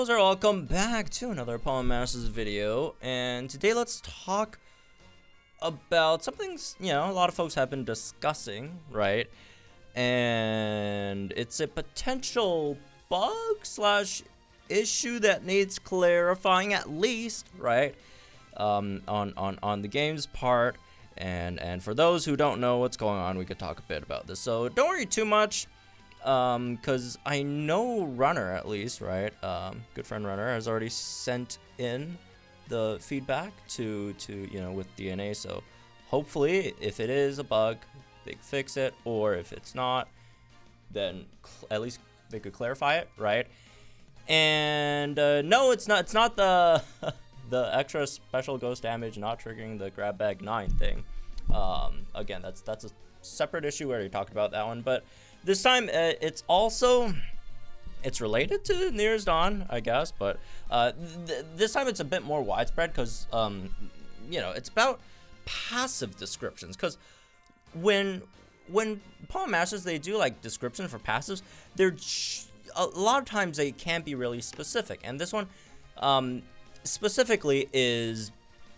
user, welcome back to another Apologems video, and today let's talk about something, a lot of folks have been discussing, right? And it's a potential bug slash issue that needs clarifying at least, right? On the game's part, and for those who don't know what's going on, we could talk a bit about this. So don't worry too much. Because I know Runner, at least, right? Good friend Runner has already sent in the feedback to with DNA. So hopefully, if it is a bug, they can fix it, or if it's not, then at least they could clarify it, right? And no, it's not. It's not the the extra special ghost damage not triggering the grab bag 9 thing. Again, that's a separate issue. We already talked about that one, but this time, it's related to Nearest Dawn, I guess, but this time it's a bit more widespread because, it's about passive descriptions. Because when Pawn Masters, they do like description for passives, a lot of times they can't be really specific, and this one specifically is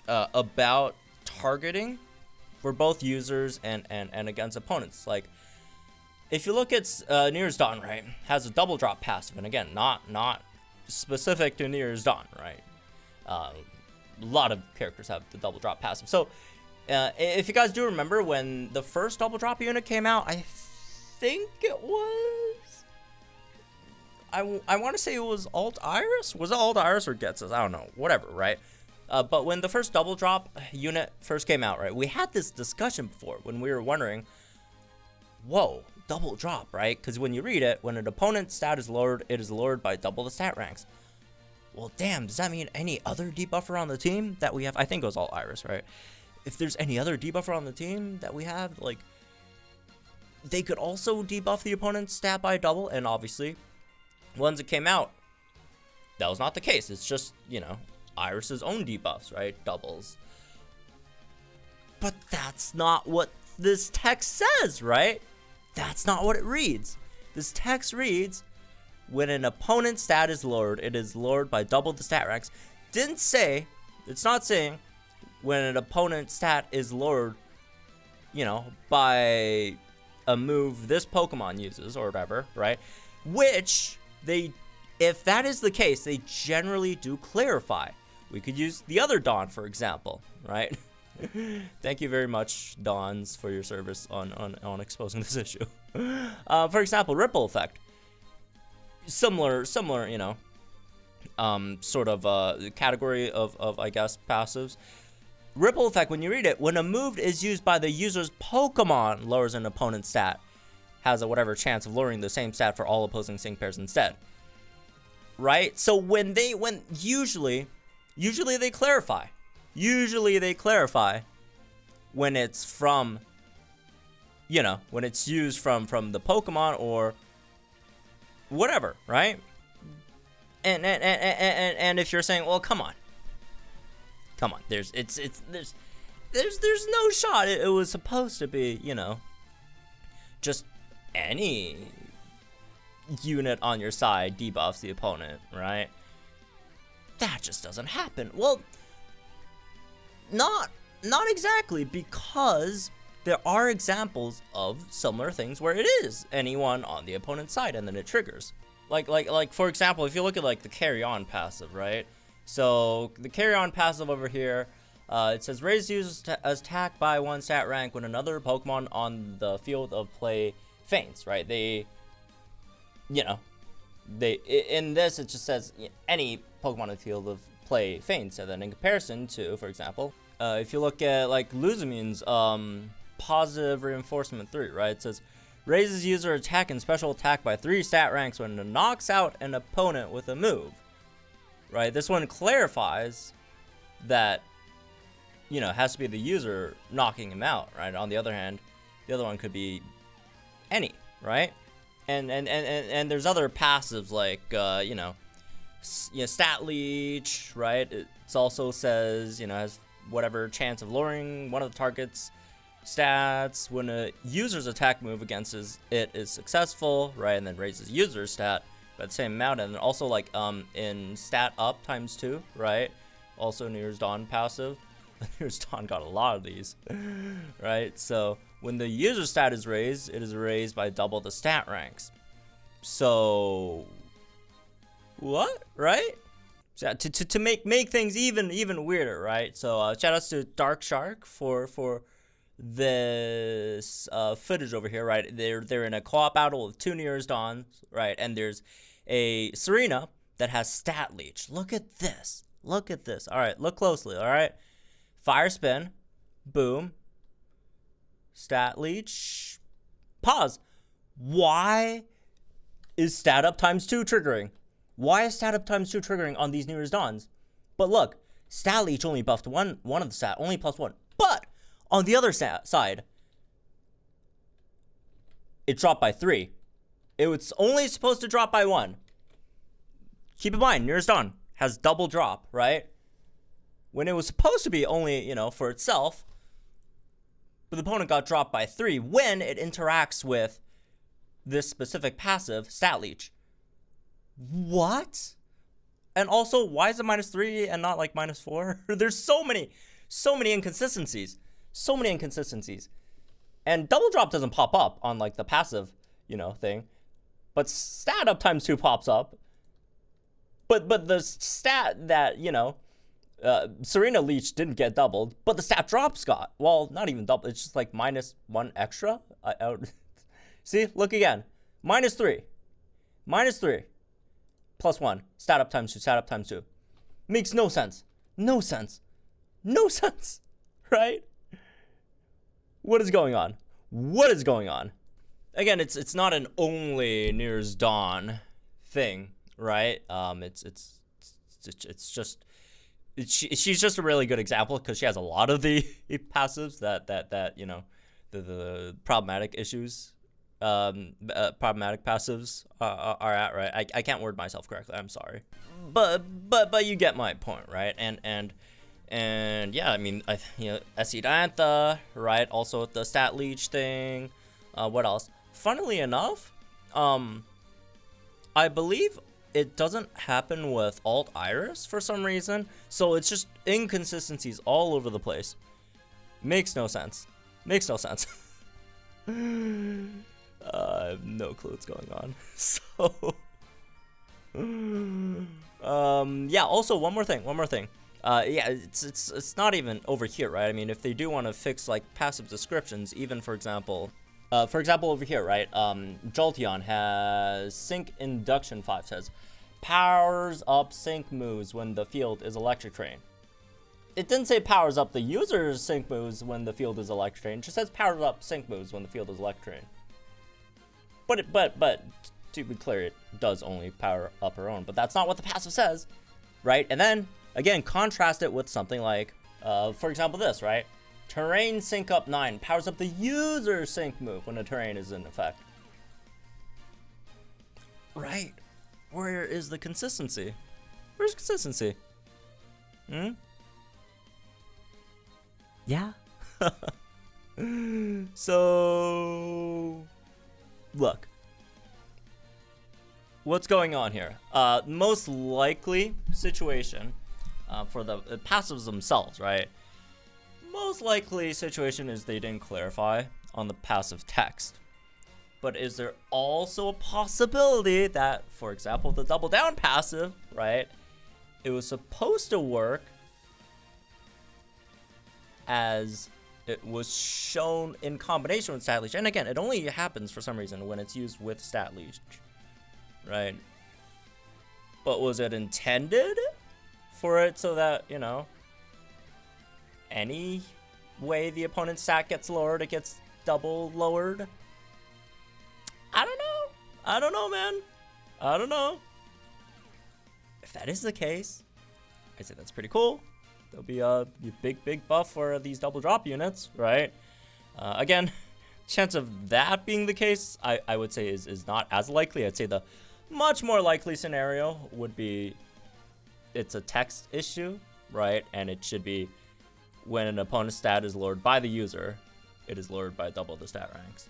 about targeting for both users and against opponents. Like, if you look at Nearest Dawn, right, has a double drop passive, and again, not specific to Nearest Dawn, right? A lot of characters have the double drop passive. So, if you guys do remember when the first double drop unit came out, I think it was, I want to say it was Alt Iris. Was it Alt Iris or Getsus? I don't know. Whatever, right? But when the first double drop unit first came out, right, we had this discussion before when we were wondering, whoa, double drop, right? Because when you read it, when an opponent's stat is lowered, it is lowered by double the stat ranks. Well, damn, does that mean any other debuffer on the team that we have? I think it was all Iris, right? If there's any other debuffer on the team that we have, like, they could also debuff the opponent's stat by double, and obviously, once it came out, that was not the case. It's just, Iris's own debuffs, right? Doubles. But that's not what this text says, right? That's not what it reads. This text reads, when an opponent's stat is lowered, it is lowered by double the stat ranks. It's not saying when an opponent's stat is lowered, by a move this Pokemon uses or whatever, right? Which if that is the case, they generally do clarify. We could use the other Dawn, for example, right? Thank you very much, Dawns, for your service on exposing this issue. For example, Ripple Effect. Similar, sort of category of I guess, passives. Ripple Effect, when you read it, when a move is used by the user's Pokemon, lowers an opponent's stat, has a whatever chance of lowering the same stat for all opposing sync pairs instead. Right? So usually they clarify. Usually they clarify when it's from, when it's used from the Pokemon or whatever, right? And if you're saying, well, come on, there's no shot. It was supposed to be, just any unit on your side debuffs the opponent, right? That just doesn't happen. Well, not exactly, because there are examples of similar things where it is anyone on the opponent's side and then it triggers. Like for example, if you look at like the carry on passive, right? So the carry on passive over here, it says raise user's attack by 1 stat rank when another Pokemon on the field of play faints, right? In this, it just says any Pokemon in the field of play faints, and then in comparison to, for example, if you look at like Luzumine's positive reinforcement 3, right? It says raises user attack and special attack by 3 stat ranks when it knocks out an opponent with a move, right? This one clarifies that, it has to be the user knocking him out, right? On the other hand, the other one could be any, right? And there's other passives like, stat leech, right? It also says, has whatever chance of lowering one of the target's stats when a user's attack move against it is successful, right? And then raises user's stat by the same amount. And also like in stat up ×2, right? Also Nearest Dawn passive. Nearest Dawn got a lot of these, right? So when the user stat is raised, it is raised by double the stat ranks. So what, right? So to make things even weirder, right? So shout outs to Dark Shark for this footage over here, right? They're in a co-op battle with 2 Nearest Dawns, right? And there's a Serena that has stat leech. Look at this. Look at this. All right, look closely. All right, fire spin, boom, stat leech, pause. Why is stat up ×2 triggering? Why is stat up ×2 triggering on these Nearest Dawns? But look, stat leech only buffed one of the stat, only +1. But on the other side, it dropped by 3. It was only supposed to drop by 1. Keep in mind, Nearest Dawn has double drop, right? When it was supposed to be only, for itself, but the opponent got dropped by 3 when it interacts with this specific passive, stat leech. What? And also, why is it -3 and not like -4? There's so many inconsistencies. So many inconsistencies. And double drop doesn't pop up on like the passive, thing. But stat up ×2 pops up. But the stat that, Serena Leech didn't get doubled, but the stat drops got. Well, not even double. It's just like -1 extra. See, look again. -3. -3. +1. Stat up ×2. Stat up ×2. Makes no sense. No sense. No sense. Right? What is going on? What is going on? Again, it's not an only Nearest Dawn thing, right? It's just she's just a really good example because she has a lot of the passives that the problematic issues, problematic passives are at, right? I can't word myself correctly. I'm sorry, but you get my point, right? And yeah, I mean, SE Diantha, right? Also the stat leech thing. What else? Funnily enough, I believe it doesn't happen with Alt Iris for some reason. So it's just inconsistencies all over the place. Makes no sense. Makes no sense. I have no clue what's going on. So, yeah. Also, one more thing. Yeah, it's not even over here, right? I mean, if they do want to fix like passive descriptions, even for example over here, right? Jolteon has Sync Induction 5 says powers up sync moves when the field is electric train. It didn't say powers up the user's sync moves when the field is electric train. It just says powers up sync moves when the field is electric train. But to be clear, it does only power up her own. But that's not what the passive says, right? And then again, contrast it with something like, for example, this, right? Terrain Sync Up 9 powers up the user's sync move when a terrain is in effect. Right. Where is the consistency? Where's consistency? Yeah. So, look. What's going on here? Most likely situation for the passives themselves, right? Most likely situation is they didn't clarify on the passive text. But is there also a possibility that, for example, the double down passive, right? It was supposed to work as it was shown in combination with stat leech. And again, it only happens for some reason when it's used with stat leech, right? But was it intended for it so that, any way the opponent's stat gets lowered, it gets double lowered? I don't know, man. I don't know. If that is the case, I say that's pretty cool. There'll be a big buff for these double drop units, right? Again, chance of that being the case, I would say is not as likely. I'd say the much more likely scenario would be it's a text issue, right? And it should be when an opponent's stat is lowered by the user, it is lowered by double the stat ranks.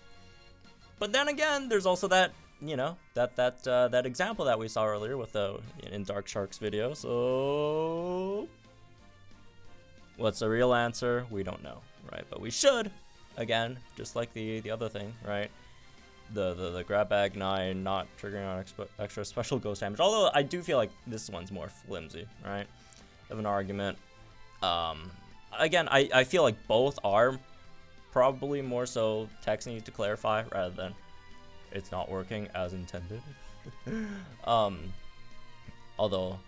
But then again, there's also that you know, that example that we saw earlier with the in Dark Shark's video. So what's the real answer? We don't know, right? But we should, again, just like the other thing, right? The grab bag 9 not triggering on extra special ghost damage. Although I do feel like this one's more flimsy, right? Of an argument. Again, I feel like both are probably more so text needs to clarify rather than it's not working as intended. Although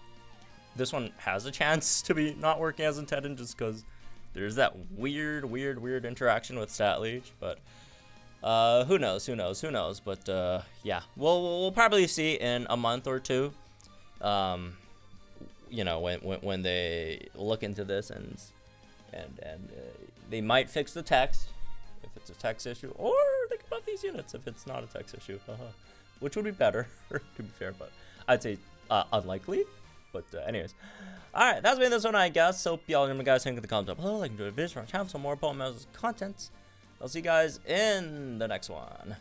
this one has a chance to be not working as intended just because there's that weird interaction with stat leech, but who knows? But yeah, we'll probably see in a month or two. You know, when they look into this and they might fix the text if it's a text issue, or they can buff these units if it's not a text issue, which would be better to be fair, but I'd say unlikely. But anyways, all right, that's been this one, I guess. So y'all remember, guys, think in the comments below, like, enjoy the video, channel for more Apologems content. I'll see you guys in the next one.